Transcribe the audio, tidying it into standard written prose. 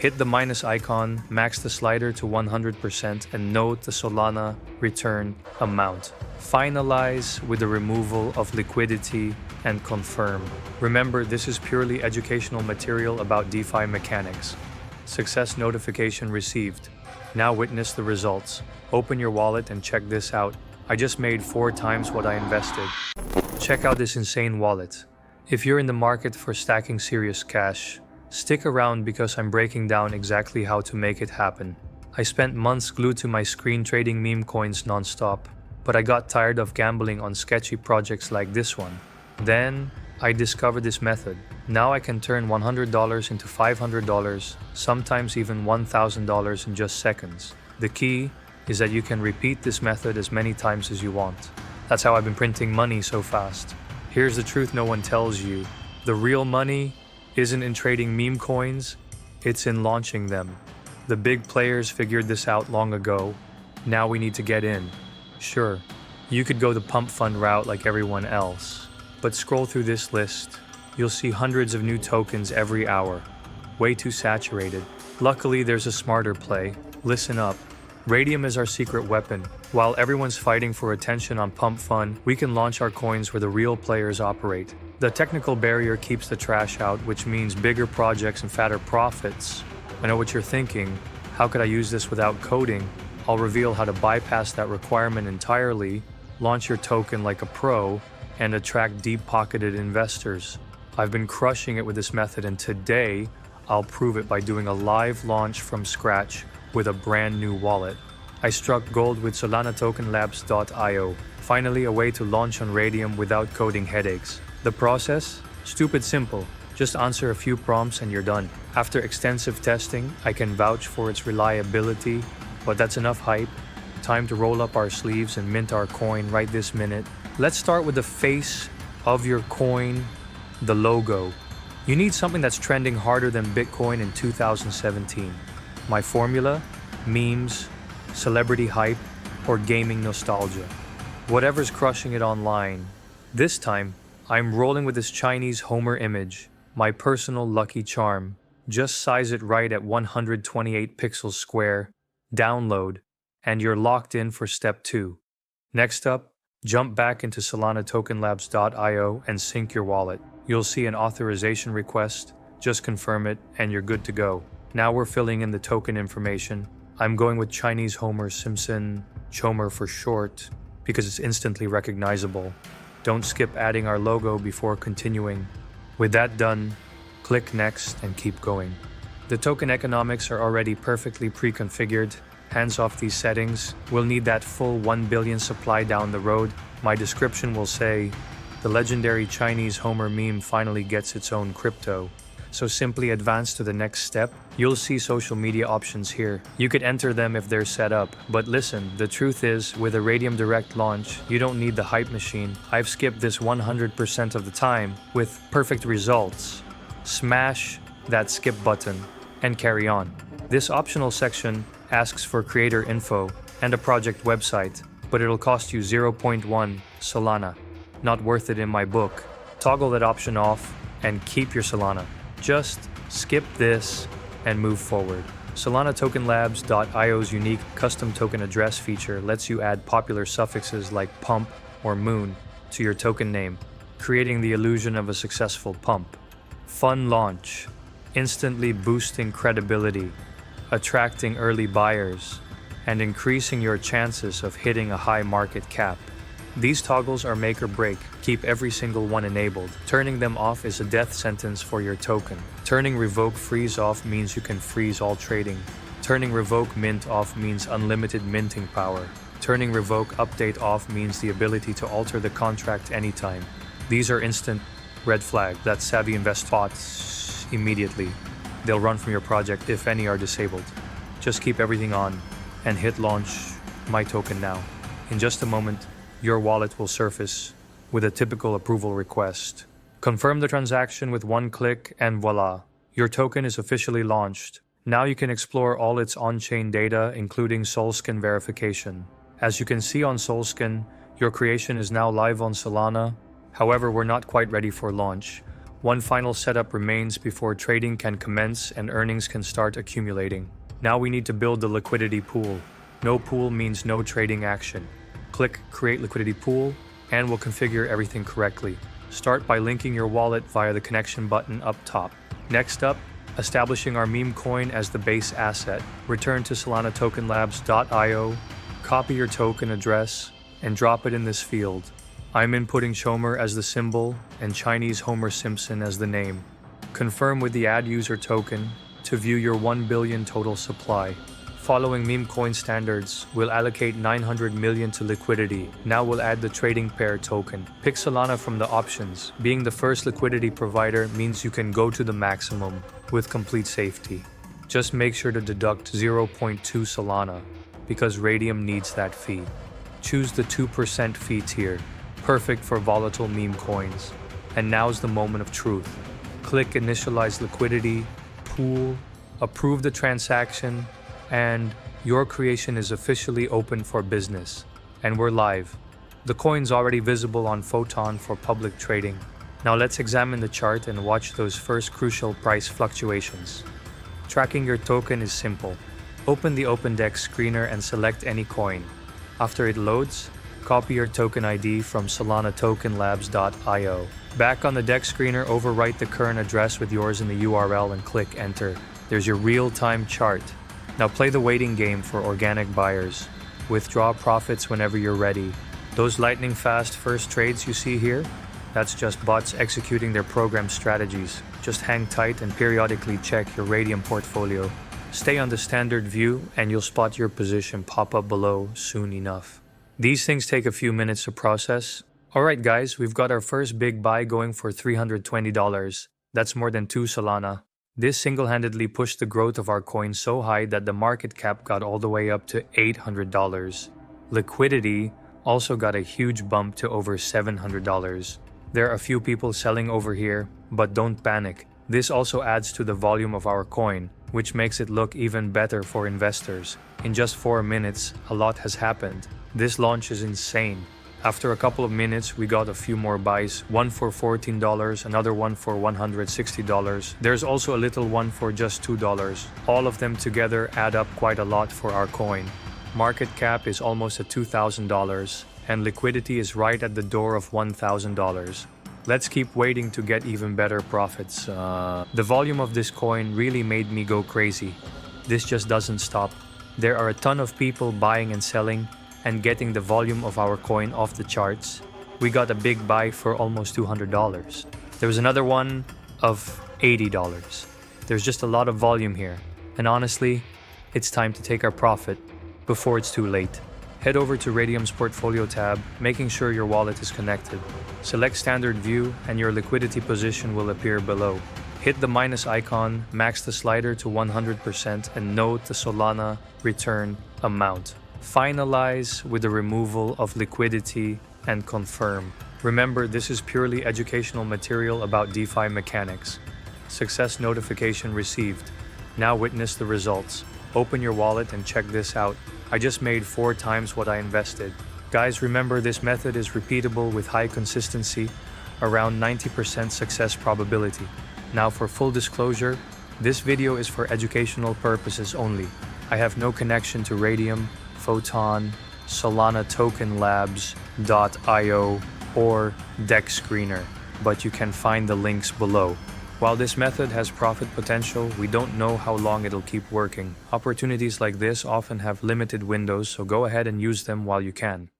Hit the minus icon, max the slider to 100%, and note the Solana return amount. Finalize with the removal of liquidity and confirm. Remember, this is purely educational material about DeFi mechanics. Success notification received. Now witness the results. Open your wallet and check this out. I just made 4 times what I invested. Check out this insane wallet. If you're in the market for stacking serious cash, stick around because I'm breaking down exactly how to make it happen. I spent months glued to my screen trading meme coins nonstop, but I got tired of gambling on sketchy projects like this one. Then, I discovered this method. Now I can turn $100 into $500, sometimes even $1,000 in just seconds. The key is that you can repeat this method as many times as you want. That's how I've been printing money so fast. Here's the truth no one tells you. The real money isn't in trading meme coins, it's in launching them. The big players figured this out long ago. Now we need to get in. Sure, you could go the Pump.Fun route like everyone else, but scroll through this list. You'll see hundreds of new tokens every hour. Way too saturated. Luckily, there's a smarter play. Listen up. Raydium is our secret weapon. While everyone's fighting for attention on Pump.Fun, we can launch our coins where the real players operate. The technical barrier keeps the trash out, which means bigger projects and fatter profits. I know what you're thinking. How could I use this without coding? I'll reveal how to bypass that requirement entirely, launch your token like a pro, and attract deep-pocketed investors. I've been crushing it with this method, and today, I'll prove it by doing a live launch from scratch with a brand new wallet. I struck gold with Solana Finally, a way to launch on Raydium without coding headaches. The process? Stupid simple. Just answer a few prompts and you're done. After extensive testing, I can vouch for its reliability, but that's enough hype. Time to roll up our sleeves and mint our coin right this minute. Let's start with the face of your coin, the logo. You need something that's trending harder than Bitcoin in 2017. My formula? Memes, celebrity hype, or gaming nostalgia. Whatever's crushing it online. This time, I'm rolling with this Chinese Homer image, my personal lucky charm. Just size it right at 128 pixels square, download, and you're locked in for step 2. Next up, jump back into Solana and sync your wallet. You'll see an authorization request, just confirm it, and you're good to go. Now we're filling in the token information. I'm going with Chinese Homer Simpson, Chomer for short, because it's instantly recognizable. Don't skip adding our logo before continuing. With that done, click next and keep going. The token economics are already perfectly pre-configured. Hands off these settings. We'll need that full 1 billion supply down the road. My description will say, the legendary Chinese Homer meme finally gets its own crypto. So simply advance to the next step. You'll see social media options here. You could enter them if they're set up. But listen, the truth is, with a Raydium Direct launch, you don't need the hype machine. I've skipped this 100% of the time with perfect results. Smash that skip button and carry on. This optional section asks for creator info and a project website, but it'll cost you 0.1 Solana. Not worth it in my book. Toggle that option off and keep your Solana. Just skip this and move forward. Solana unique custom token address feature lets you add popular suffixes like pump or moon to your token name, creating the illusion of a successful pump. Fun launch, instantly boosting credibility, attracting early buyers, and increasing your chances of hitting a high market cap. These toggles are make or break. Keep every single one enabled. Turning them off is a death sentence for your token. Turning revoke freeze off means you can freeze all trading. Turning revoke mint off means unlimited minting power. Turning revoke update off means the ability to alter the contract anytime. These are instant red flag that savvy invest spots immediately. They'll run from your project if any are disabled. Just keep everything on and hit launch my token now. In just a moment, your wallet will surface with a typical approval request. Confirm the transaction with one click and voila, your token is officially launched. Now you can explore all its on-chain data, including Solskin verification. As you can see on Solskin, your creation is now live on Solana. However, we're not quite ready for launch. One final setup remains before trading can commence and earnings can start accumulating. Now we need to build the liquidity pool. No pool means no trading action. Click Create Liquidity Pool and we'll configure everything correctly. Start by linking your wallet via the connection button up top. Next up, establishing our meme coin as the base asset. Return to solana-tokenlabs.io, copy your token address, and drop it in this field. I'm inputting Chomer as the symbol and Chinese Homer Simpson as the name. Confirm with the add user token to view your 1 billion total supply. Following meme coin standards, we'll allocate 900 million to liquidity. Now we'll add the trading pair token. Pick Solana from the options. Being the first liquidity provider means you can go to the maximum with complete safety. Just make sure to deduct 0.2 Solana because Raydium needs that fee. Choose the 2% fee tier. Perfect for volatile meme coins. And now's the moment of truth. Click Initialize Liquidity, Pool, approve the transaction, and your creation is officially open for business. And we're live. The coin's already visible on Photon for public trading. Now let's examine the chart and watch those first crucial price fluctuations. Tracking your token is simple. Open the OpenDex screener and select any coin. After it loads, copy your token ID from solana-tokenlabs.io. Back on the deck screener, overwrite the current address with yours in the URL and click Enter. There's your real-time chart. Now play the waiting game for organic buyers. Withdraw profits whenever you're ready. Those lightning-fast first trades you see here? That's just bots executing their program strategies. Just hang tight and periodically check your Raydium portfolio. Stay on the standard view and you'll spot your position pop up below soon enough. These things take a few minutes to process. Alright guys, we've got our first big buy going for $320. That's more than 2 Solana. This single-handedly pushed the growth of our coin so high that the market cap got all the way up to $800. Liquidity also got a huge bump to over $700. There are a few people selling over here, but don't panic. This also adds to the volume of our coin, which makes it look even better for investors. In just 4 minutes, a lot has happened. This launch is insane. After a couple of minutes, we got a few more buys, one for $14, another one for $160. There's also a little one for just $2. All of them together add up quite a lot for our coin. Market cap is almost at $2,000, and liquidity is right at the door of $1,000. Let's keep waiting to get even better profits. The volume of this coin really made me go crazy. This just doesn't stop. There are a ton of people buying and selling, and getting the volume of our coin off the charts. We got a big buy for almost $200. There was another one of $80. There's just a lot of volume here. And honestly, it's time to take our profit before it's too late. Head over to Raydium's portfolio tab, making sure your wallet is connected. Select standard view and your liquidity position will appear below. Hit the minus icon, max the slider to 100% and note the Solana return amount. Finalize with the removal of liquidity and confirm. Remember, this is purely educational material about DeFi mechanics. Success notification received. Now witness the results. Open your wallet and check this out. I just made 4 times what I invested. Guys, remember this method is repeatable with high consistency, around 90% success probability. Now for full disclosure, this video is for educational purposes only. I have no connection to Raydium, Photon, solana-tokenlabs.io, or Dex Screener, but you can find the links below. While this method has profit potential, we don't know how long it'll keep working. Opportunities like this often have limited windows, so go ahead and use them while you can.